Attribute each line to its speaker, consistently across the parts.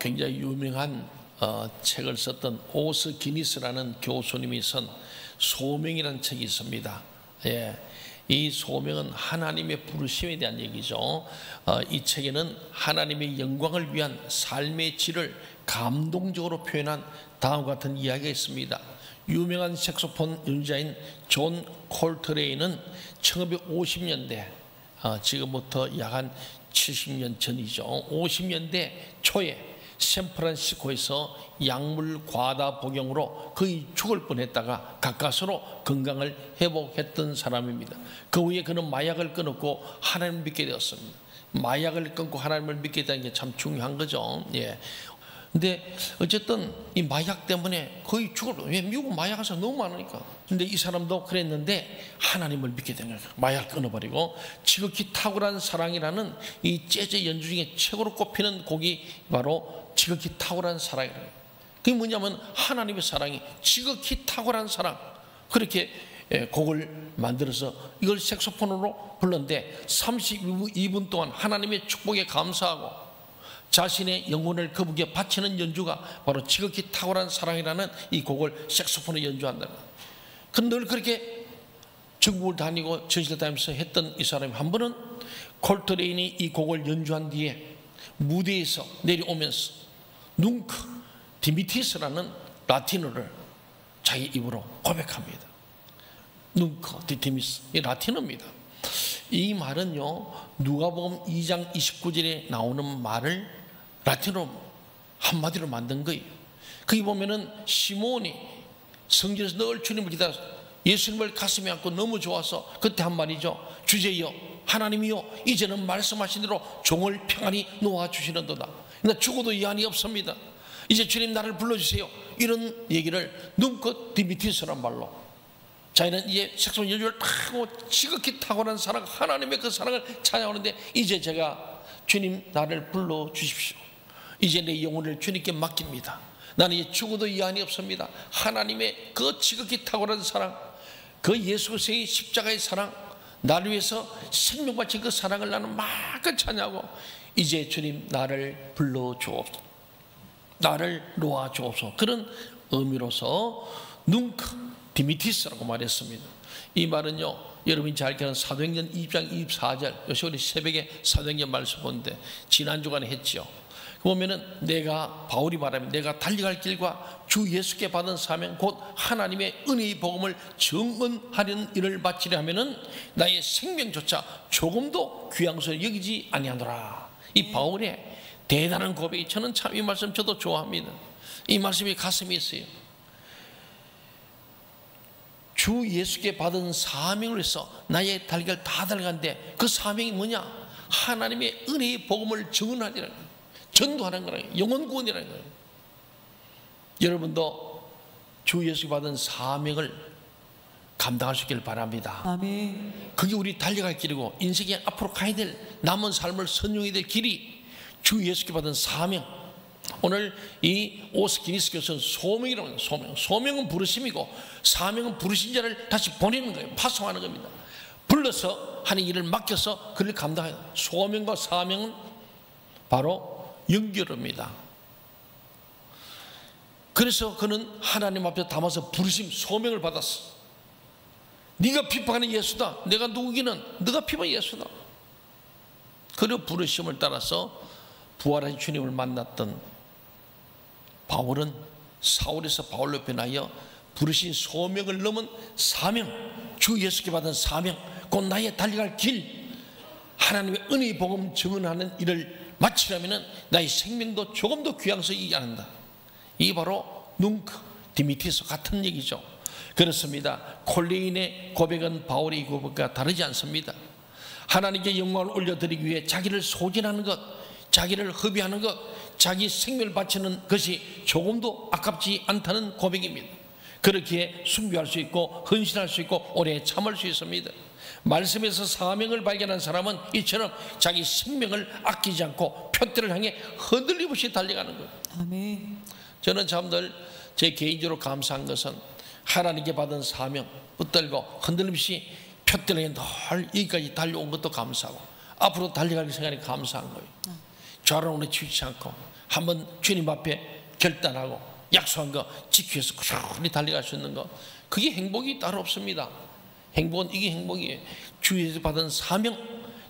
Speaker 1: 굉장히 유명한 책을 썼던 오스 기니스라는 교수님이 쓴 소명이라는 책이 있습니다. 예, 이 소명은 하나님의 부르심에 대한 얘기죠. 이 책에는 하나님의 영광을 위한 삶의 질을 감동적으로 표현한 다음과 같은 이야기가 있습니다. 유명한 색소폰 연주자인 존 콜트레인은 1950년대, 지금부터 약 한 70년 전이죠. 50년대 초에 샌프란시스코에서 약물 과다 복용으로 거의 죽을 뻔했다가 가까스로 건강을 회복했던 사람입니다. 그 후에 그는 마약을 끊었고 하나님을 믿게 되었습니다. 마약을 끊고 하나님을 믿게 되는 게 참 중요한 거죠. 예. 근데 어쨌든 이 마약 때문에 거의 죽을 뻔. 왜? 미국 마약 회사 너무 많으니까. 근데 이 사람도 그랬는데 하나님을 믿게 된 거예요. 마약 끊어버리고 지극히 탁월한 사랑이라는 이 재즈 연주 중에 최고로 꼽히는 곡이 바로 지극히 탁월한 사랑이에요. 그게 뭐냐면 하나님의 사랑이 지극히 탁월한 사랑. 그렇게 곡을 만들어서 이걸 색소폰으로 불렀는데 32분 동안 하나님의 축복에 감사하고 자신의 영혼을 그분께 바치는 연주가 바로 지극히 탁월한 사랑이라는 이 곡을 색소폰으로 연주한다는 거예요. 근데 늘 그렇게 전국을 다니고 전시를 다니면서 했던 이 사람이 한 번은 콜트레인이 이 곡을 연주한 뒤에 무대에서 내려오면서 뭉크 디미티스라는 라틴어를 자기 입으로 고백합니다. 뭉크 디미티스, 이 라틴어입니다. 이 말은요, 누가복음 2장 29절에 나오는 말을 라틴어로 한마디로 만든 거예요. 거기 보면은 시몬이 성전에서 늘 주님을 기다려 예수님을 가슴에 안고 너무 좋아서 그때 한 말이죠. 주제여 하나님이여 이제는 말씀하신 대로 종을 평안히 놓아주시는도다. 나 죽어도 이한이 없습니다. 이제 주님 나를 불러주세요. 이런 얘기를 눈껏 디미티스란 말로 자기는 이제 색소폰 연주를 타고 지극히 탁월한 사랑, 하나님의 그 사랑을 찬양하는데 이제 제가 주님 나를 불러주십시오. 이제 내 영혼을 주님께 맡깁니다. 나는 이제 죽어도 이한이 없습니다. 하나님의 그 지극히 탁월한 사랑, 그 예수 그리스도의 십자가의 사랑, 나를 위해서 생명 바친 그 사랑을 나는 마음껏 찬양하고 이제 주님 나를 불러주옵소서, 나를 놓아주옵소서. 그런 의미로서 뭉크 디미티스라고 말했습니다. 이 말은요, 여러분이 잘 기억하는 사도행전 2장 24절, 요새 우리 새벽에 사도행전 말씀 보는데 지난주간에 했죠. 보면은 내가 바울이 말하면 내가 달려갈 길과 주 예수께 받은 사명 곧 하나님의 은혜의 복음을 증언하려는 일을 마치려 하면은 나의 생명조차 조금도 귀한 것을 여기지 아니하노라. 이 바울의 대단한 고백이, 저는 참 이 말씀 저도 좋아합니다. 이 말씀이 가슴에 있어요. 주 예수께 받은 사명을 위해서 나의 달걀 다 달간데 그 사명이 뭐냐? 하나님의 은혜의 복음을 증언하리라는 거예요. 전도하는 거라는 거예요. 영혼 구원이라는 거예요. 여러분도 주 예수께 받은 사명을 감당할 수 있기를 바랍니다.
Speaker 2: 아멘.
Speaker 1: 그게 우리 달려갈 길이고 인생에 앞으로 가야 될 남은 삶을 선용해야 될 길이 주 예수께 받은 사명. 오늘 이 오스 기니스 교수는 소명이라고 해요. 소명. 소명은 부르심이고 사명은 부르신 자를 다시 보내는 거예요. 파송하는 겁니다. 불러서 하는 일을 맡겨서 그를 감당해요. 소명과 사명은 바로 연결입니다. 그래서 그는 하나님 앞에 담아서 부르심, 소명을 받았어. 네가 비판하는 예수다. 내가 누구기는 네가 비판하는 예수다. 그리고 부르심을 따라서 부활하신 주님을 만났던 바울은 사울에서 바울로 변하여 부르신 소명을 넘은 사명, 주 예수께 받은 사명, 곧 나의 달려갈 길, 하나님의 은혜의 복음 증언하는 일을 마치려면 나의 생명도 조금도 귀한 것을 이기지 않는다. 이게 바로 뭉크 디미티스 같은 얘기죠. 그렇습니다. 콜레인의 고백은 바울의 고백과 다르지 않습니다. 하나님께 영광을 올려드리기 위해 자기를 소진하는 것, 자기를 허비하는 것, 자기 생명을 바치는 것이 조금도 아깝지 않다는 고백입니다. 그렇게 순교할 수 있고 헌신할 수 있고 오래 참을 수 있습니다. 말씀에서 사명을 발견한 사람은 이처럼 자기 생명을 아끼지 않고 표대를 향해 흔들림없이 달려가는 거예요.
Speaker 2: 아멘.
Speaker 1: 저는 참 늘 제 개인적으로 감사한 것은 하나님께 받은 사명 붙들고 흔들림없이 표대를 향해 늘 여기까지 달려온 것도 감사하고 앞으로 달려갈 생각이 감사한 거예요. 좌로우로 치우치 않고 한번 주님 앞에 결단하고 약속한 거 지키기 위해서 꾸준히 달려갈 수 있는 거, 그게 행복이 따로 없습니다. 행복은 이게 행복이에요. 주에서 받은 사명,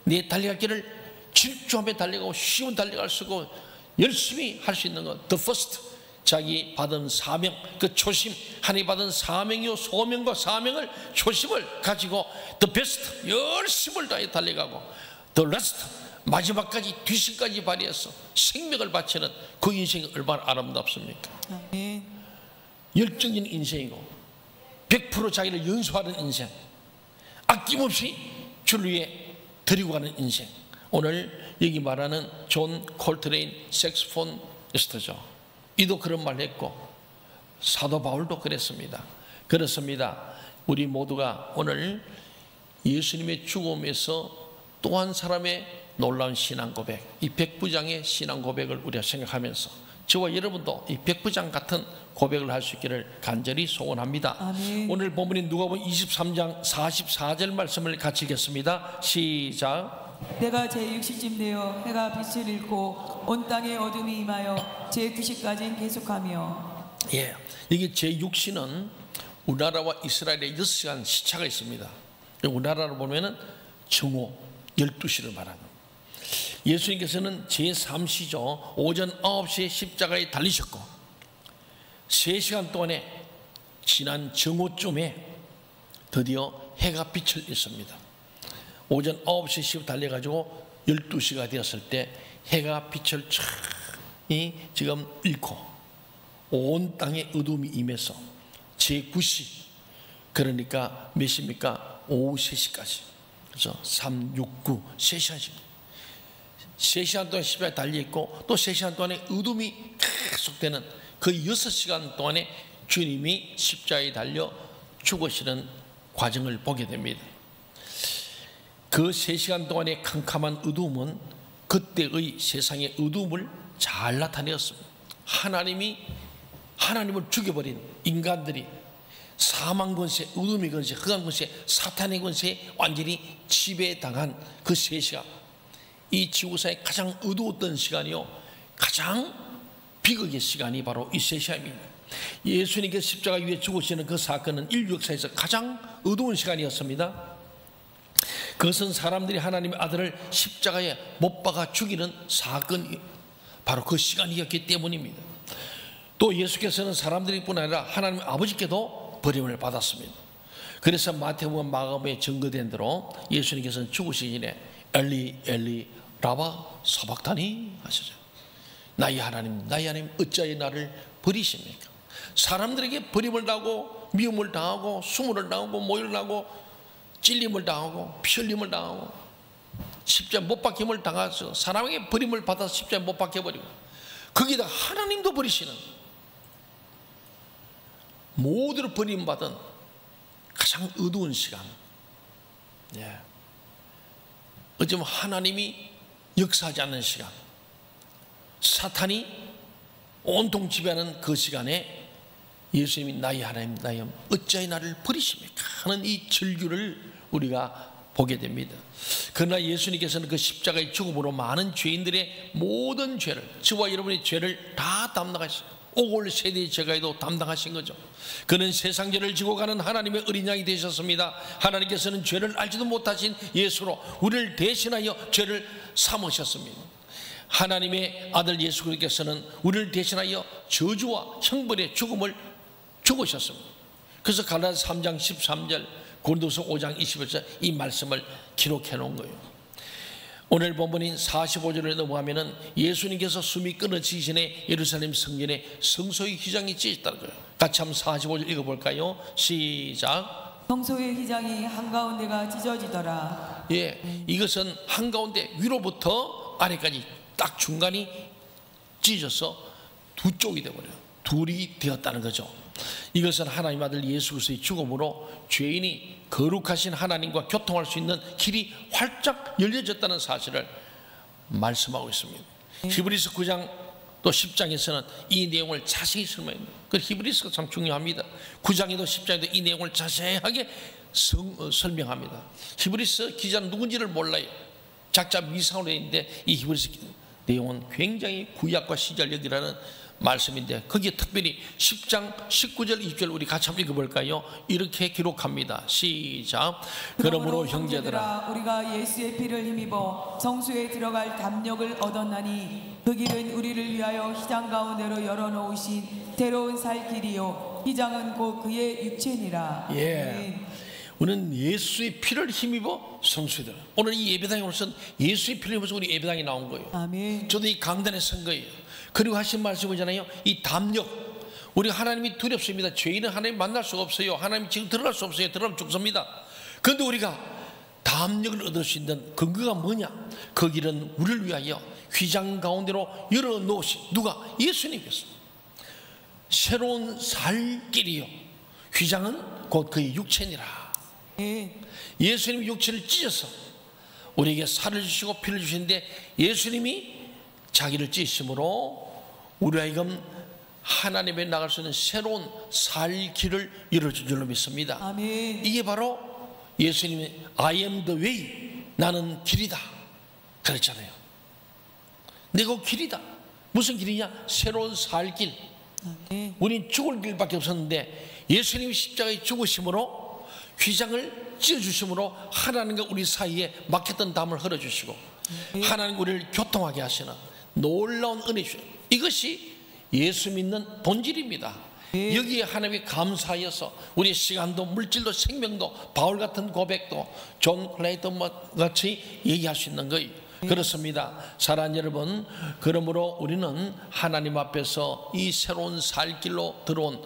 Speaker 1: 내 달려갈 길을 질주하며 달려가고 쉬운 달려갈 수 있고 열심히 할 수 있는 것. The first, 자기 받은 사명, 그 초심, 하나님 받은 사명이요 소명과 사명을 초심을 가지고 the best, 열심을 다해 달려가고 the last, 마지막까지 뒤심까지 발휘해서 생명을 바치는 그 인생이 얼마나 아름답습니까? 열정적인 인생이고 100% 자기를 연소하는 인생, 아낌없이 주를 위해 드리고 가는 인생. 오늘 여기 말하는 존 콜트레인 색소포니스트죠. 이도 그런 말 했고 사도 바울도 그랬습니다. 그렇습니다. 우리 모두가 오늘 예수님의 죽음에서 또 한 사람의 놀라운 신앙 고백, 이 백부장의 신앙 고백을 우리가 생각하면서 저와 여러분도 이 백부장 같은 고백을 할 수 있기를 간절히 소원합니다.
Speaker 2: 아멘.
Speaker 1: 오늘 본문인 누가복음 23장 44절 말씀을 같이 읽겠습니다. 시작.
Speaker 2: 내가 제60쯤 되어 해가 빛을 잃고 온 땅에 어둠이 임하여 제90까지는 계속하며.
Speaker 1: 예, 이게 제6시는 우리나라와 이스라엘의 6시간 시차가 있습니다. 우리나라로 보면은 정오 12시를 말하는 겁니다. 예수님께서는 제3시죠. 오전 9시에 십자가에 달리셨고 3시간 동안에 지난 정오쯤에 드디어 해가 빛을 잃습니다. 오전 9시에 달려가지고 12시가 되었을 때 해가 빛을 지금 잃고 온 땅에 어둠이 임해서 제9시, 그러니까 몇 시입니까? 오후 3시까지. 그래서 3, 6, 9, 3시간씩 3시간 동안 십자가에 달려있고 또 3시간 동안에 어둠이 계속되는 그 6시간 동안에 주님이 십자가에 달려 죽으시는 과정을 보게 됩니다. 그 3시간 동안의 캄캄한 어둠은 그때의 세상의 어둠을 잘 나타내었습니다. 하나님을 죽여버린 인간들이 사망 권세, 어둠의 권세, 흑암 권세, 사탄의 권세에 완전히 지배당한 그 3시간, 이 지구상의 가장 어두웠던 시간이요, 가장 비극의 시간이 바로 이 3시간입니다. 예수님께서 십자가 위에 죽으시는 그 사건은 인류 역사에서 가장 어두운 시간이었습니다. 그것은 사람들이 하나님의 아들을 십자가에 못 박아 죽이는 사건이 바로 그 시간이었기 때문입니다. 또 예수께서는 사람들뿐 아니라 하나님 아버지께도 버림을 받았습니다. 그래서 마태복음 마가복음에 증거된 대로 예수님께서는 죽으시기 전에 엘리 엘리 라바 사박다니 하시죠. 나의 하나님 어찌하여 나를 버리십니까? 사람들에게 버림을 당하고 미움을 당하고 수모를 당하고 모욕을 당하고 찔림을 당하고 피 흘림을 당하고 십자가에 못 박힘을 당해서 사람에게 버림을 받아서 십자가에 못 박혀버리고 거기다 하나님도 버리시는, 모두를 버림받은 가장 어두운 시간. 예. 어쩌면 하나님이 역사하지 않는 시간, 사탄이 온통 지배하는 그 시간에 예수님이 나의 하나님 어찌하여 나를 버리십니까 하는 이 절규를 우리가 보게 됩니다. 그러나 예수님께서는 그 십자가의 죽음으로 많은 죄인들의 모든 죄를, 저와 여러분의 죄를 다 담당하셨어요. 오골 세대의 죄가에도 담당하신 거죠. 그는 세상 죄를 지고 가는 하나님의 어린 양이 되셨습니다. 하나님께서는 죄를 알지도 못하신 예수로 우리를 대신하여 죄를 삼으셨습니다. 하나님의 아들 예수 그리스도께서는 우리를 대신하여 저주와 형벌의 죽음을 죽으셨습니다. 그래서 갈라디아서 3장 13절, 고린도서 5장 21절 이 말씀을 기록해 놓은 거예요. 오늘 본문인 45절에 넘어가면은 예수님께서 숨이 끊어지기 전에 예루살렘 성전에 성소의 휘장이 찢어졌다는 거예요. 같이 한번 45절 읽어볼까요? 시작.
Speaker 2: 성소의 휘장이 한가운데가 찢어지더라.
Speaker 1: 예, 이것은 한가운데 위로부터 아래까지 딱 중간이 찢어져서 두 쪽이 되어버려요. 둘이 되었다는 거죠. 이것은 하나님 아들 예수 그리스도의 죽음으로 죄인이 거룩하신 하나님과 교통할 수 있는 길이 활짝 열려졌다는 사실을 말씀하고 있습니다. 히브리서 9장 또 10장에서는 이 내용을 자세히 설명합니다. 그 히브리서가 참 중요합니다. 9장에도 10장에도 이 내용을 자세하게 설명합니다. 히브리서 기자는 누군지를 몰라요. 작자 미상으로 되어 있는데 이 히브리서 내용은 굉장히 구약과 시절력이라는 말씀인데 거기에 특별히 10장 19절 20절 우리 같이 한번 읽어볼까요? 이렇게 기록합니다. 시작. 그러므로 형제들아
Speaker 2: 우리가 예수의 피를 힘입어 성소에 들어갈 담력을 얻었나니 그 길은 우리를 위하여 휘장 가운데로 열어놓으신 새로운 살 길이요 휘장은 곧 그의 육체니라.
Speaker 1: 예. 우리는 예수의 피를 힘입어 성소에 들어. 오늘 이 예배당에 오늘은 예수의 피를 힘입어서 우리 예배당에 나온 거예요.
Speaker 2: 아멘.
Speaker 1: 저도 이 강단에 선 거예요. 그리고 하신 말씀이잖아요. 이 담력. 우리 하나님이 두렵습니다. 죄인은 하나님 만날 수가 없어요. 하나님 지금 들어갈 수 없어요. 들어가면 죽습니다. 그런데 우리가 담력을 얻을 수 있는 근거가 뭐냐? 그 길은 우리를 위하여 휘장 가운데로 열어놓으신 누가? 예수님께서. 새로운 살 길이요 휘장은 곧 그의 육체니라. 예수님이 육체를 찢어서 우리에게 살을 주시고 피를 주시는데 예수님이 자기를 찢으심으로 우리 하여금 하나님에 나갈 수 있는 새로운 살 길을 열어준 줄로 믿습니다.
Speaker 2: 아멘.
Speaker 1: 이게 바로 예수님이 I am the way, 나는 길이다 그랬잖아요. 내가 길이다. 무슨 길이냐? 새로운 살 길.
Speaker 2: 아멘.
Speaker 1: 우린 죽을 길밖에 없었는데 예수님이 십자가에 죽으심으로 휘장을 찢어주심으로 하나님과 우리 사이에 막혔던 담을 흘러주시고 하나님 우리를 교통하게 하시는 놀라운 은혜 주시는 이것이 예수 믿는 본질입니다. 여기에 하나님이 감사하여서 우리의 시간도 물질도 생명도 바울 같은 고백도 존 클레이턴 같이 얘기할 수 있는 거예요. 그렇습니다. 사랑하는 여러분, 그러므로 우리는 하나님 앞에서 이 새로운 살 길로 들어온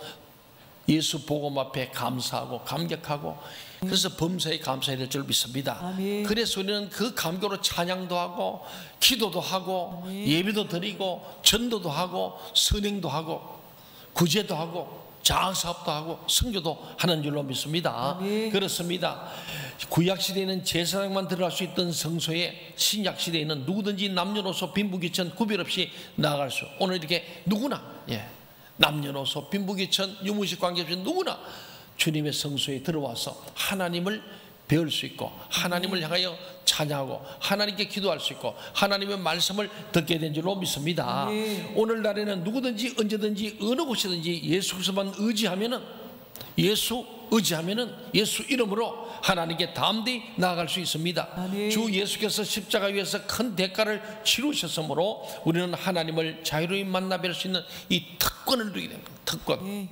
Speaker 1: 예수 복음 앞에 감사하고 감격하고 그래서 범사에 감사해야 될 줄 믿습니다.
Speaker 2: 아멘.
Speaker 1: 그래서 우리는 그 감격으로 찬양도 하고 기도도 하고
Speaker 2: 아멘.
Speaker 1: 예배도 드리고 전도도 하고 선행도 하고 구제도 하고 장사업도 하고 선교도 하는 줄로 믿습니다.
Speaker 2: 아멘.
Speaker 1: 그렇습니다. 구약시대에는 제사장만 들어갈 수 있던 성소에 신약시대에는 누구든지 남녀노소 빈부귀천 구별 없이 나아갈 수 오늘 이렇게 누구나 남녀노소 빈부귀천 유무식 관계없이 누구나 주님의 성소에 들어와서 하나님을 배울 수 있고 하나님을 향하여 찬양하고 하나님께 기도할 수 있고 하나님의 말씀을 듣게 된 줄로 믿습니다. 오늘날에는 누구든지 언제든지 어느 곳이든지 예수 그리스도만 의지하면은 예수 이름으로 하나님께 담대히 나아갈 수 있습니다.
Speaker 2: 아멘.
Speaker 1: 주 예수께서 십자가 위에서 큰 대가를 치르셨으므로 우리는 하나님을 자유로이 만나 뵐 수 있는 이 특권을 누리게 됩니다. 특권.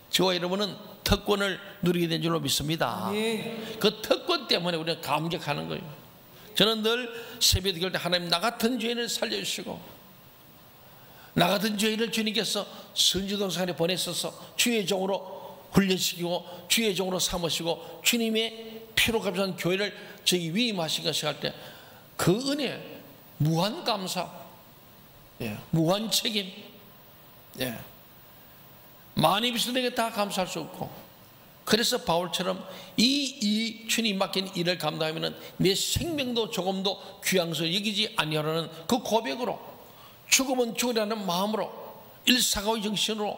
Speaker 1: 저와 여러분은 특권을 누리게 된 줄로 믿습니다. 그 특권 때문에 우리는 감격하는 거예요. 저는 늘 새벽에 기도할 때 하나님 나 같은 죄인을 살려주시고 나 같은 죄인을 주님께서 선지동산에 보내셔서 주의 종으로 훈련시키고 주의 종으로 삼으시고 주님의 피로 값은 교회를 저기 위임하신 것이 할 때 그 은혜 무한 감사, 무한 책임, 많이 비서에게 다 감사할 수 없고 그래서 바울처럼 이 주님 맡긴 일을 감당하면 내 생명도 조금도 귀한 것을 여기지 아니하라는 그 고백으로 죽으면 죽으라는 마음으로 일사과의 정신으로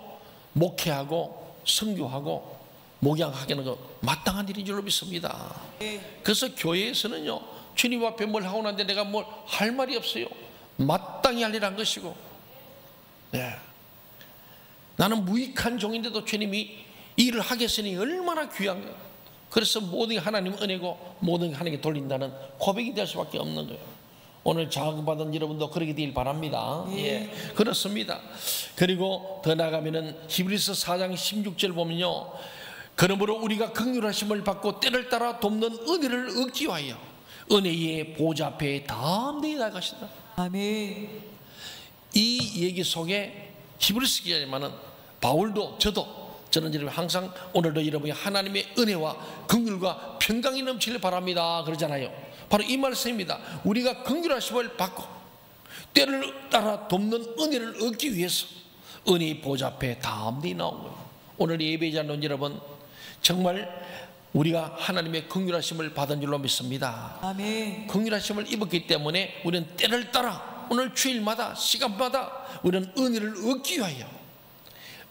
Speaker 1: 목회하고 선교하고 목양하기는 거 마땅한 일인 줄로 믿습니다. 그래서 교회에서는요 주님 앞에 뭘 하고 났는데 내가 뭘 할 말이 없어요. 마땅히 할 일 한 것이고 나는 무익한 종인데도 주님이 일을 하겠으니 얼마나 귀한 거예요. 그래서 모든 게 하나님 은혜고 모든 게 하나님께 돌린다는 고백이 될 수밖에 없는 거예요. 오늘 자극받은 여러분도 그러게 되길 바랍니다. 그렇습니다. 그리고 더 나아가면은 히브리서 4장 16절 보면요 그러므로 우리가 긍휼하심을 받고 때를 따라 돕는 은혜를 얻기 위하여 은혜의 보좌 앞에 담대히 나아가시다.
Speaker 2: 아멘.
Speaker 1: 이 얘기 속에 히브리서 기자지만은 바울도 저는 여러분 항상 오늘도 여러분이 하나님의 은혜와 긍휼과 평강이 넘치길 바랍니다 그러잖아요. 바로 이 말씀입니다. 우리가 긍휼하심을 받고 때를 따라 돕는 은혜를 얻기 위해서 은혜의 보좌 앞에 담대히 나온 거예요. 오늘 예배자는 여러분 정말 우리가 하나님의 긍휼하심을 받은 줄로 믿습니다.
Speaker 2: 아멘.
Speaker 1: 긍휼하심을 입었기 때문에 우리는 때를 따라 오늘 주일마다 시간마다 우리는 은혜를 얻기 위하여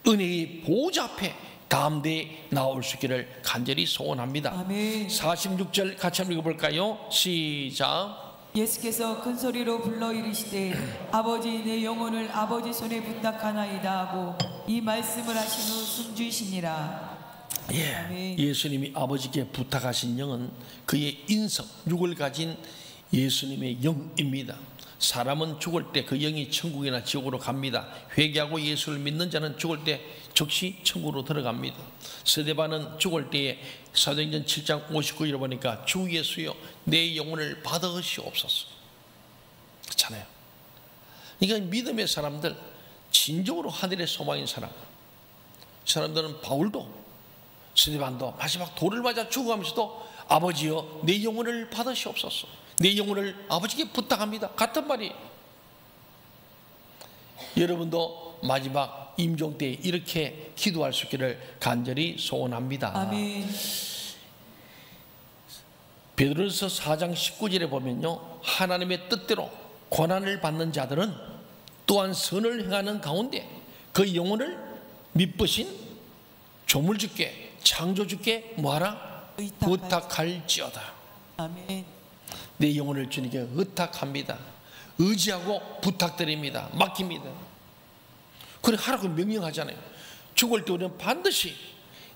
Speaker 1: 은혜의 보좌 앞에 담대히 나올 수 있기를 간절히 소원합니다.
Speaker 2: 아멘.
Speaker 1: 46절 같이 한번 읽어볼까요? 시작.
Speaker 2: 예수께서 큰 소리로 불러 이르시되 아버지 내 영혼을 아버지 손에 부탁하나이다 하고 이 말씀을 하신 후 숨주시니라.
Speaker 1: 예,
Speaker 2: 아멘.
Speaker 1: 예수님이 아버지께 부탁하신 영은 그의 인성, 육을 가진 예수님의 영입니다. 사람은 죽을 때 그 영이 천국이나 지옥으로 갑니다. 회개하고 예수를 믿는 자는 죽을 때 즉시 천국으로 들어갑니다. 스데반은 죽을 때에 사도행전 7장 59절을 보니까 주 예수여 내 영혼을 받으시옵소서. 그렇잖아요. 그러니까 믿음의 사람들, 진정으로 하늘의 소망인 사람, 사람들은 바울도 스데반도 마지막 돌을 맞아 죽어가면서도 아버지여 내 영혼을 받으시옵소서, 내 영혼을 아버지께 부탁합니다. 같은 말이. 여러분도 마지막 임종 때 이렇게 기도할 수 있기를 간절히 소원합니다.
Speaker 2: 아멘.
Speaker 1: 베드로서 4장 19절에 보면요, 하나님의 뜻대로 고난을 받는 자들은 또한 선을 행하는 가운데 그 영혼을 믿으신 조물주께 창조주께 뭐하라? 의탁할지어다.
Speaker 2: 아멘.
Speaker 1: 내 영혼을 주님께 의탁합니다. 의지하고 부탁드립니다. 맡깁니다. 그래 하라고 명령하잖아요. 죽을 때 우리는 반드시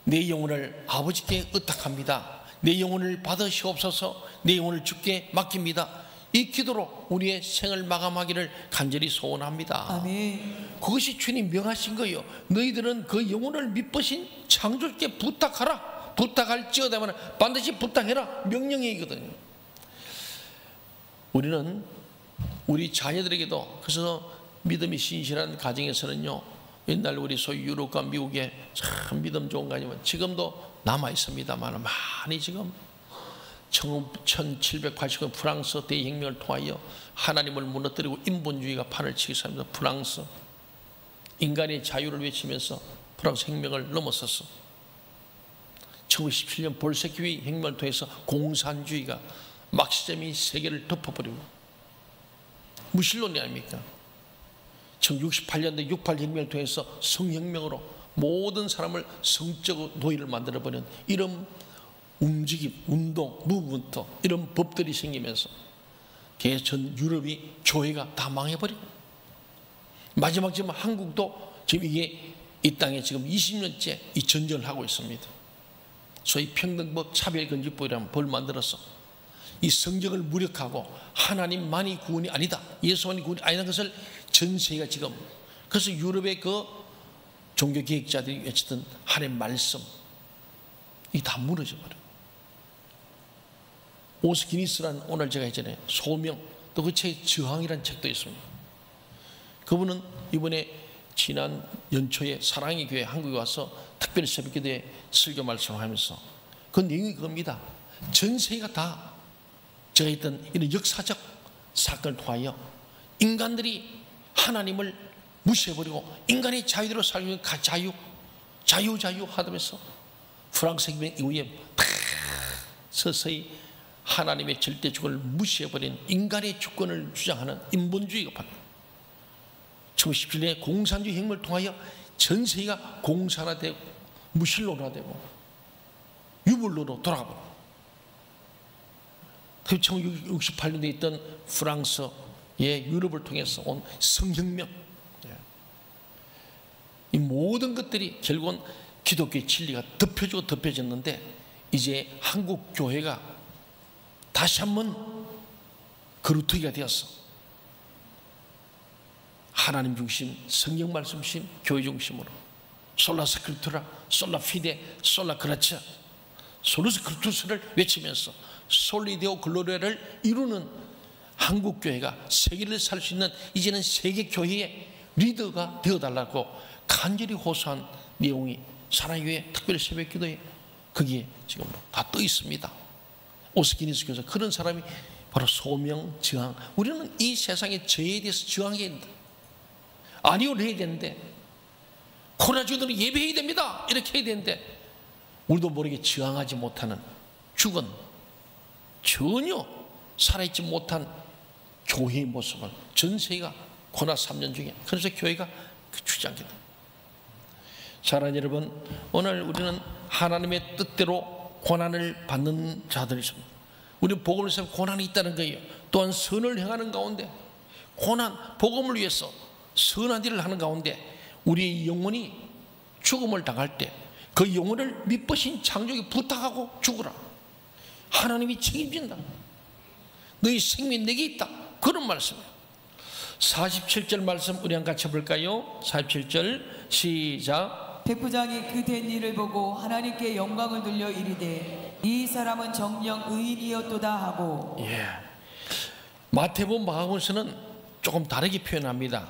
Speaker 1: 내 영혼을 아버지께 의탁합니다. 내 영혼을 받으시옵소서, 내 영혼을 주께 맡깁니다. 이 기도로 우리의 생을 마감하기를 간절히 소원합니다.
Speaker 2: 아멘.
Speaker 1: 그것이 주님 명하신 거예요. 너희들은 그 영혼을 믿으신 창조주께 부탁하라. 부탁할지어다 하면 반드시 부탁해라. 명령이거든요. 우리는 우리 자녀들에게도, 그래서 믿음이 신실한 가정에서는요, 옛날 우리 소위 유럽과 미국에 참 믿음 좋은 가정은 지금도 남아 있습니다만 많이 지금 1780년 프랑스 대혁명을 통하여 하나님을 무너뜨리고 인본주의가 판을 치기 시작합니다. 프랑스 인간의 자유를 외치면서 프랑스 혁명을 넘어섰어. 1917년 볼셰키위 혁명을 통해서 공산주의가 막시즘이 세계를 덮어버리고 무신론이 아닙니까? 1968년도 68 혁명을 통해서 성혁명으로 모든 사람을 성적 노예를 만들어버리는 이런 움직임, 운동, 무브먼트, 이런 법들이 생기면서 전 유럽이 교회가 다 망해버리고 마지막 지금 한국도 지금 이게 이 땅에 지금 20년째 이 전쟁을 하고 있습니다. 소위 평등법 차별금지법이라는 법을 만들어서 이 성경을 무력하고 하나님만이 구원이 아니다, 예수만이 구원이 아니라는 것을 전 세계가 지금, 그래서 유럽의 그 종교개혁자들이 외치던 하나님 말씀 이게 다 무너져 버려요. 오스 기니스라는, 오늘 제가 했잖아요, 소명, 또 그 책에 저항이라는 책도 있습니다. 그분은 이번에 지난 연초에 사랑의 교회 한국에 와서 특별히 새벽기도에 설교 말씀을 하면서 그 내용이 그겁니다. 전 세계가 다 제가 했던 이런 역사적 사건을 통하여 인간들이 하나님을 무시해버리고 인간의 자유대로 살기 자유 하면서 프랑스 혁명 이후에 다 서서히 하나님의 절대주권을 무시해버린 인간의 주권을 주장하는 인본주의가 바로 1917년에 공산주의 혁명을 통하여 전 세계가 공산화되고 무신론화되고 유물론으로 돌아가버려. 1968년도에 있던 프랑스의 유럽을 통해서 온 성혁명, 이 모든 것들이 결국은 기독교의 진리가 덮여지고 덮여졌는데 이제 한국 교회가 다시 한번 거루터기가 되었어. 하나님 중심, 성경 말씀 중심, 교회 중심으로 솔라 스크립투라, 솔라 피데, 솔라 그라차, 솔루스 크루투스를 외치면서 솔리데오 글로리아를 이루는 한국 교회가 세계를 살 수 있는 이제는 세계 교회의 리더가 되어달라고 간절히 호소한 내용이 사랑의 교회 특별히 새벽 기도에 거기에 지금 다 떠 있습니다. 오스기니스 교사, 그런 사람이 바로 소명, 저항. 우리는 이 세상의 죄에 대해서 저항해야 된다. 아니오를 해야 되는데, 코로나 주들은 예배해야 됩니다, 이렇게 해야 되는데 우리도 모르게 저항하지 못하는, 죽은 전혀 살아있지 못한 교회의 모습을 전 세계가 코로나 3년 중에, 그래서 교회가 주장합니다. 사랑하는 여러분, 오늘 우리는 하나님의 뜻대로 고난을 받는 자들이 있습니다. 우리는 복음을 위해서 고난이 있다는 거예요. 또한 선을 행하는 가운데, 고난, 복음을 위해서 선한 일을 하는 가운데 우리의 영혼이 죽음을 당할 때 그 영혼을 믿으신 창조주에게 부탁하고 죽으라. 하나님이 책임진다. 너희 생명이 내게 있다. 그런 말씀이에요. 47절 말씀 우리 한번 같이 볼까요? 47절 시작.
Speaker 2: 백부장이 그 된 일을 보고 하나님께 영광을 돌려 이르되 이 사람은 정녕 의인이었도다 하고.
Speaker 1: 마태복음, 마가복음에서는 조금 다르게 표현합니다.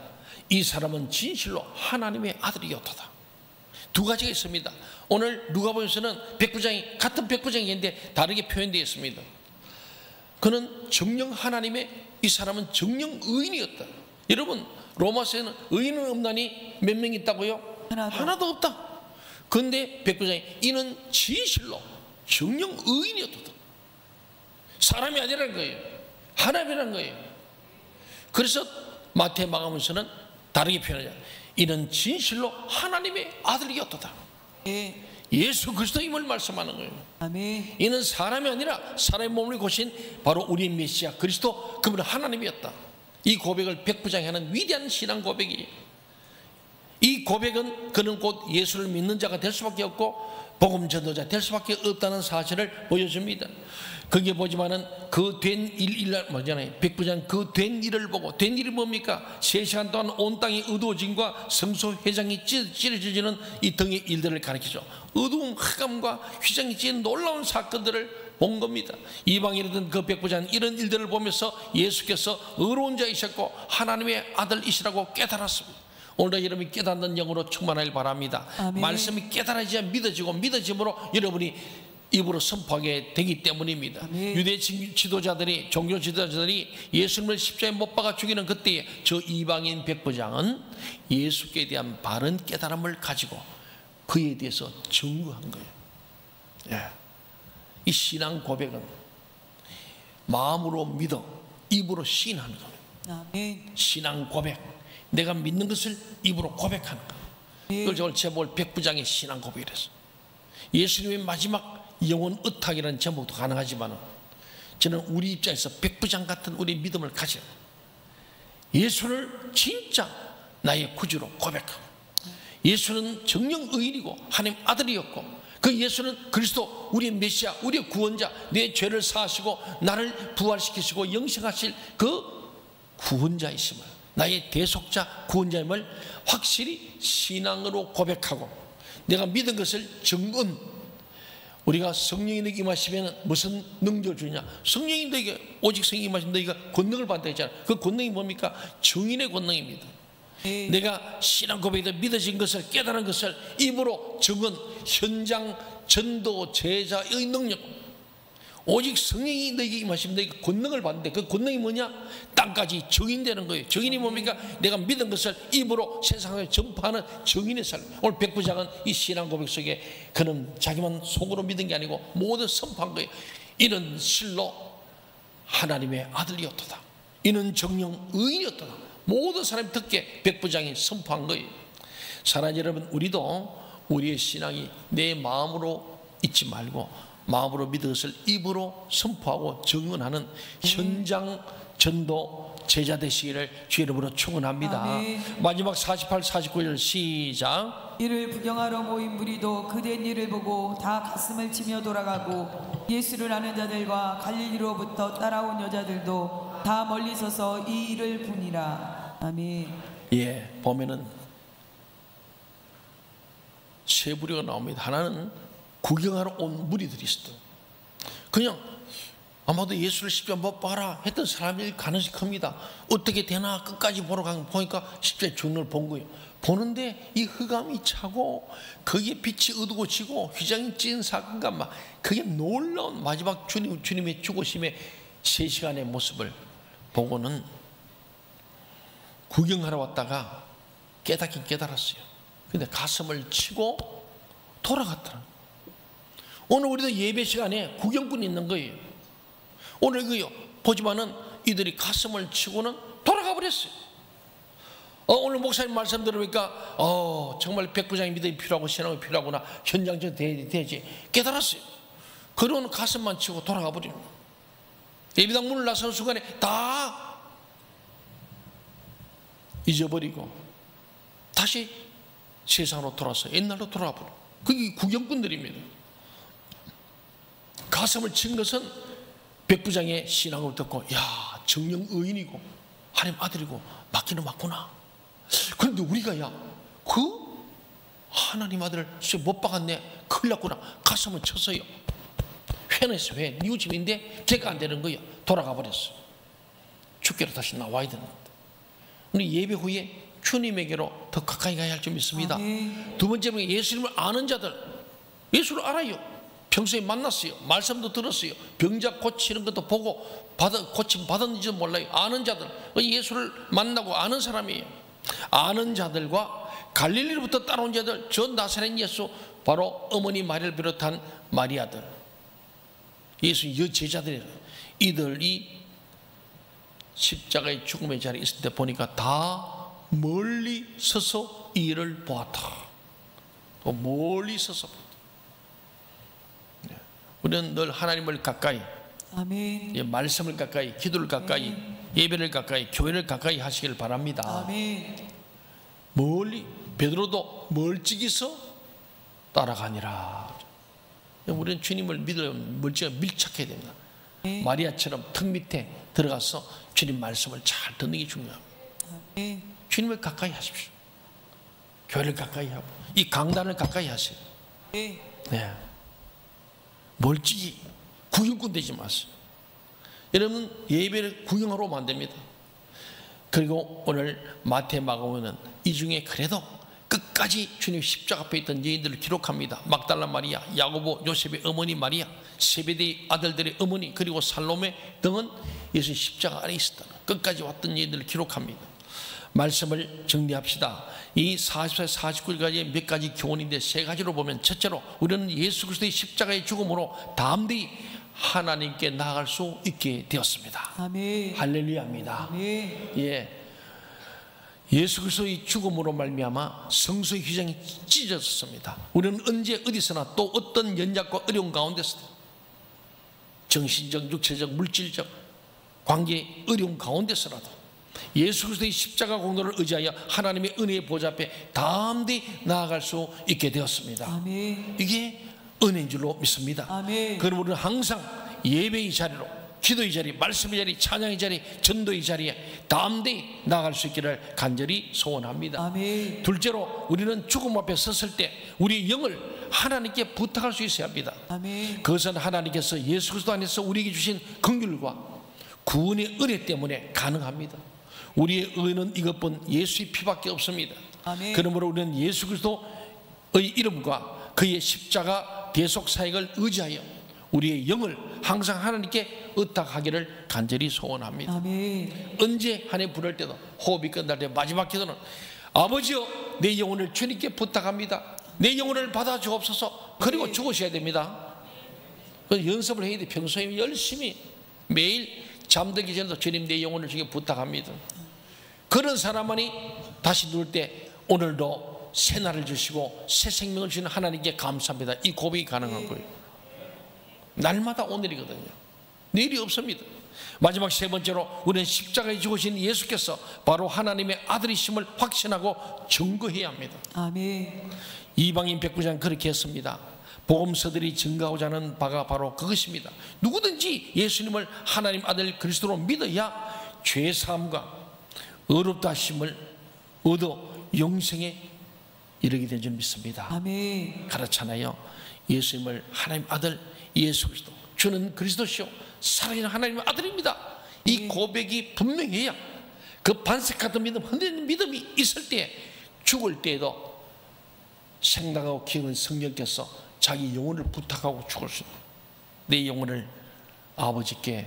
Speaker 1: 이 사람은 진실로 하나님의 아들이었도다. 두 가지가 있습니다. 오늘 누가복음에서는 백부장이 같은 백부장인데 다르게 표현되어 있습니다. 그는 정녕 하나님의, 이 사람은 정녕 의인이었다. 여러분, 로마서에는 의인은 없나니 몇 명 있다고요? 하나도 없다. 그런데 백부장이 이는 진실로 정녕 의인이었다. 사람이 아니라는 거예요. 하나님이라는 거예요. 그래서 마태, 마가복음에서는 다르게 표현하자. 이는 진실로 하나님의 아들이었다. 예수 그리스도임을 말씀하는 거예요.
Speaker 2: 아멘.
Speaker 1: 이는 사람이 아니라 사람의 몸을 고신 바로 우리의 메시아 그리스도, 그분은 하나님이었다. 이 고백을 백부장이 하는 위대한 신앙 고백이에요. 이 고백은 그는 곧 예수를 믿는 자가 될 수밖에 없고 복음 전도자 될 수밖에 없다는 사실을 보여줍니다. 거기에 보지만은 그 된 일 뭐잖아요. 백부장 그 된 일을 보고, 된 일이 뭡니까? 3시간 동안 온 땅이 어두워짐과 성소 회장이 찢어지는 이 등의 일들을 가리키죠. 어두운 흑암과 휘장이 찢은 놀라운 사건들을 본 겁니다. 이방인이던 그 백부장은 이런 일들을 보면서 예수께서 의로운 자이셨고 하나님의 아들이시라고 깨달았습니다. 오늘도 여러분이 깨닫는 영으로 충만하길 바랍니다.
Speaker 2: 아멘.
Speaker 1: 말씀이 깨달아져야 믿어지고, 믿어짐으로 여러분이 입으로 선포하게 되기 때문입니다.
Speaker 2: 아멘.
Speaker 1: 유대 지도자들이, 종교 지도자들이 예수님을 십자가에 못 박아 죽이는 그때에 저 이방인 백부장은 예수께 대한 바른 깨달음을 가지고 그에 대해서 증거한 거예요. 이 신앙 고백은 마음으로 믿어 입으로 시인하는 거예요.
Speaker 2: 아멘.
Speaker 1: 신앙 고백, 내가 믿는 것을 입으로 고백하는 거예요. 그걸 오늘 제목을 백부장의 신앙 고백이랬어요. 예수님의 마지막 영혼 의탁이라는 제목도 가능하지만 저는 우리 입장에서 백부장 같은 우리 믿음을 가져 예수를 진짜 나의 구주로 고백하고, 예수는 정령 의인이고 하나님 아들이었고 그 예수는 그리스도, 우리의 메시아, 우리의 구원자, 내 죄를 사하시고 나를 부활시키시고 영생하실 그 구원자이심을, 나의 대속자 구원자임을 확실히 신앙으로 고백하고, 내가 믿은 것을 증언. 우리가 성령이 너에게 임하시면 무슨 능력을 주냐? 성령이 너에게, 오직 성령이 임하시면 너희가 권능을 받다 했잖아요. 그 권능이 뭡니까? 증인의 권능입니다. 내가 신앙 고백에서 믿어진 것을, 깨달은 것을 입으로 증언, 현장 전도 제자의 능력. 오직 성령이 너에게 임하시면 너희가 권능을 받는데 그 권능이 뭐냐? 땅까지 증인되는 거예요. 증인이 뭡니까? 내가 믿은 것을 입으로 세상에 전파하는 증인의 삶. 오늘 백부장은 이 신앙 고백 속에 그는 자기만 속으로 믿은 게 아니고 모두 선포한 거예요. 이는 실로 하나님의 아들이었도다. 이는 정령 의인이었도다. 모든 사람이 듣게 백부장이 선포한 거예요. 사랑하는 여러분, 우리도 우리의 신앙이 내 마음으로 잊지 말고 마음으로 믿은 것을 입으로 선포하고 증언하는 현장 전도 제자 되시기를 주 이름으로 축원합니다.
Speaker 2: 아멘.
Speaker 1: 마지막 48, 49절 시작.
Speaker 2: 이를 구경하러 모인 무리도 그된 일을 보고 다 가슴을 치며 돌아가고 예수를 아는 자들과 갈릴리로부터 따라온 여자들도 다 멀리 서서 이 일을 보니라. 아멘.
Speaker 1: 보면은 세 부류가 나옵니다. 하나는 구경하러 온 무리들이 있어. 그냥 아마도 예수를 십자가에 못 박아라 했던 사람일 가능성이 큽니다. 어떻게 되나 끝까지 보러 보니까 십자가에 죽는 걸 본 거예요. 보는데 이 흑암이 차고 거기에 빛이 어두워지고 휘장이 찢은 사건과 막 그게 놀라운 마지막 주님의 죽으심의 3시간의 모습을 보고는 구경하러 왔다가 깨닫긴 깨달았어요. 근데 가슴을 치고 돌아갔더라. 오늘 우리도 예배 시간에 구경꾼이 있는 거예요. 오늘 그요 보지만은 이들이 가슴을 치고는 돌아가 버렸어요. 오늘 목사님 말씀 들으니까 정말 백부장의 믿음이 필요하고 신앙이 필요하구나, 현장전 되지 깨달았어요. 그러고는 가슴만 치고 돌아가 버려요. 예배당 문을 나서는 순간에 다 잊어버리고 다시 세상으로 돌아서 옛날로 돌아와 버려. 그게 구경꾼들입니다. 가슴을 친 것은 백부장의 신앙을 듣고, 야, 정령 의인이고 하나님 아들이고 맞기는 맞구나. 그런데 우리가, 야, 그 하나님 아들을 진짜 못 박았네, 큰일 났구나. 가슴을 쳤어요. 회냈어. 회. 뉘우침인데 걔가 안 되는 거예요. 돌아가 버렸어. 주께로 다시 나와야 되는 겁니다. 우리 예배 후에 주님에게로 더 가까이 가야 할 점 있습니다. 두 번째는 예수님을 아는 자들. 예수를 알아요. 평소에 만났어요. 말씀도 들었어요. 병자 고치는 것도 보고 고침 받았는지도 몰라요. 아는 자들. 예수를 만나고 아는 사람이에요. 아는 자들과 갈릴리로부터 따라온 자들, 저 나사렛 예수, 바로 어머니 마리아를 비롯한 마리아들, 예수 여제자들이에요. 이들이 십자가의 죽음의 자리에 있을 때 보니까 다 멀리 서서 이를 보았다. 또 멀리 서서 보았다. 우리는 늘 하나님을 가까이,
Speaker 2: 아멘.
Speaker 1: 말씀을 가까이, 기도를 가까이, 예배를 가까이, 교회를 가까이 하시길 바랍니다.
Speaker 2: 아멘.
Speaker 1: 멀리, 베드로도 멀찍이서 따라가니라. 우리는 주님을 믿으려면 멀찍이 밀착해야 됩니다. 마리아처럼 턱 밑에 들어가서 주님 말씀을 잘 듣는 게 중요합니다. 주님을 가까이 하십시오. 교회를 가까이 하고 이 강단을 가까이 하세요. 네. 멀찍이 구경꾼 되지 마세요. 여러분, 예배를 구경하러 오면 안 됩니다. 그리고 오늘 마태 마가복음은 이 중에 그래도 끝까지 주님 십자가 앞에 있던 여인들을 기록합니다. 막달라 마리아, 야고보, 요셉의 어머니 마리아, 세베대의 아들들의 어머니, 그리고 살로메 등은 예수 십자가 안에 있었다. 끝까지 왔던 여인들을 기록합니다. 말씀을 정리합시다. 이 44, 49일까지 몇 가지 교훈인데 세 가지로 보면, 첫째로 우리는 예수 그리스도의 십자가의 죽음으로 담대히 하나님께 나아갈 수 있게 되었습니다.
Speaker 2: 아멘.
Speaker 1: 할렐루야입니다.
Speaker 2: 아멘.
Speaker 1: 예, 예수 그리스도의 죽음으로 말미암아 성소의 휘장이 찢어졌습니다. 우리는 언제 어디서나 또 어떤 연약과 어려운 가운데서 정신적, 육체적, 물질적 관계 어려운 가운데서라도 예수 그리스도의 십자가 공로를 의지하여 하나님의 은혜의 보좌 앞에 담대히 나아갈 수 있게 되었습니다.
Speaker 2: 아멘.
Speaker 1: 이게 은혜인 줄로 믿습니다.
Speaker 2: 아멘.
Speaker 1: 그럼 우리는 항상 예배의 자리로, 기도의 자리, 말씀의 자리, 찬양의 자리, 전도의 자리에 담대히 나아갈 수 있기를 간절히 소원합니다.
Speaker 2: 아멘.
Speaker 1: 둘째로 우리는 죽음 앞에 섰을 때 우리의 영을 하나님께 부탁할 수 있어야 합니다.
Speaker 2: 아멘.
Speaker 1: 그것은 하나님께서 예수 그리스도 안에서 우리에게 주신 긍휼과 구원의 은혜 때문에 가능합니다. 우리의 의는 이것뿐 예수의 피밖에 없습니다.
Speaker 2: 아멘.
Speaker 1: 그러므로 우리는 예수 그리스도의 이름과 그의 십자가 대속 사역을 의지하여 우리의 영을 항상 하나님께 의탁하기를 간절히 소원합니다.
Speaker 2: 아멘.
Speaker 1: 언제 한 해 부를 때도, 호흡이 끝날 때 마지막 기도는, 아버지여 내 영혼을 주님께 부탁합니다. 내 영혼을 받아 주옵소서. 그리고 죽으셔야 됩니다. 그래서 연습을 해야 돼. 평소에 열심히 매일 잠들기 전에도 주님 내 영혼을 주께 부탁합니다. 그런 사람만이 다시 누울 때 오늘도 새 날을 주시고 새 생명을 주시는 하나님께 감사합니다. 이 고백이 가능한 거예요. 날마다 오늘이거든요. 내일이 없습니다. 마지막 세 번째로 우리는 십자가에 죽으신 예수께서 바로 하나님의 아들이심을 확신하고 증거해야 합니다.
Speaker 2: 아멘.
Speaker 1: 이방인 백부장 그렇게 했습니다. 복음서들이 증거하고자 하는 바가 바로 그것입니다. 누구든지 예수님을 하나님 아들 그리스도로 믿어야 죄사함과 의롭다 하심을 얻어 영생에 이르게 된 줄 믿습니다.
Speaker 2: 아멘.
Speaker 1: 그렇잖아요. 예수님을 하나님 아들 예수 그리스도, 주는 그리스도시요 살아계신 하나님의 아들입니다. 이 고백이 분명해야 그 반석하던 믿음, 흔들리는 믿음이 있을 때 죽을 때에도 생각하고 기억은 성령께서 자기 영혼을 부탁하고 죽을 수 있는, 내 영혼을 아버지께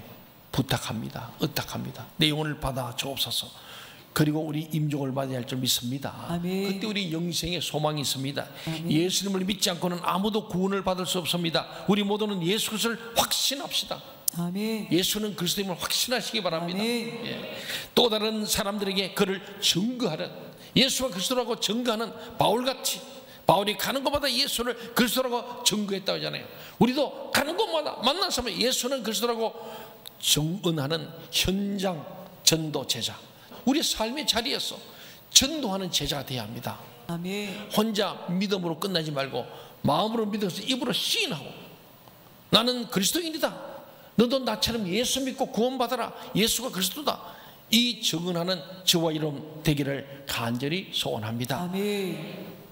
Speaker 1: 부탁합니다. 의탁합니다. 내 영혼을 받아 주옵소서. 그리고 우리 임종을 받아야 할 줄 믿습니다.
Speaker 2: 아멘.
Speaker 1: 그때 우리 영생에 소망이 있습니다.
Speaker 2: 아멘.
Speaker 1: 예수님을 믿지 않고는 아무도 구원을 받을 수 없습니다. 우리 모두는 예수 그리스도를 확신합시다.
Speaker 2: 아멘.
Speaker 1: 예수는 그리스도임을 확신하시기 바랍니다.
Speaker 2: 아멘.
Speaker 1: 예. 또 다른 사람들에게 그를 증거하는, 예수가 그리스도라고 증거하는 바울같이, 바울이 가는 곳마다 예수를 그리스도라고 증거했다고 하잖아요. 우리도 가는 곳마다 만난 사람은 예수는 그리스도라고 정언하는 현장 전도 제자, 우리 삶의 자리에서 전도하는 제자가 되어야 합니다.
Speaker 2: 아멘.
Speaker 1: 혼자 믿음으로 끝나지 말고 마음으로 믿어서 입으로 시인하고 나는 그리스도인이다, 너도 나처럼 예수 믿고 구원받아라, 예수가 그리스도다, 이 증언하는 저와 여러분 되기를 간절히 소원합니다.
Speaker 2: 아멘.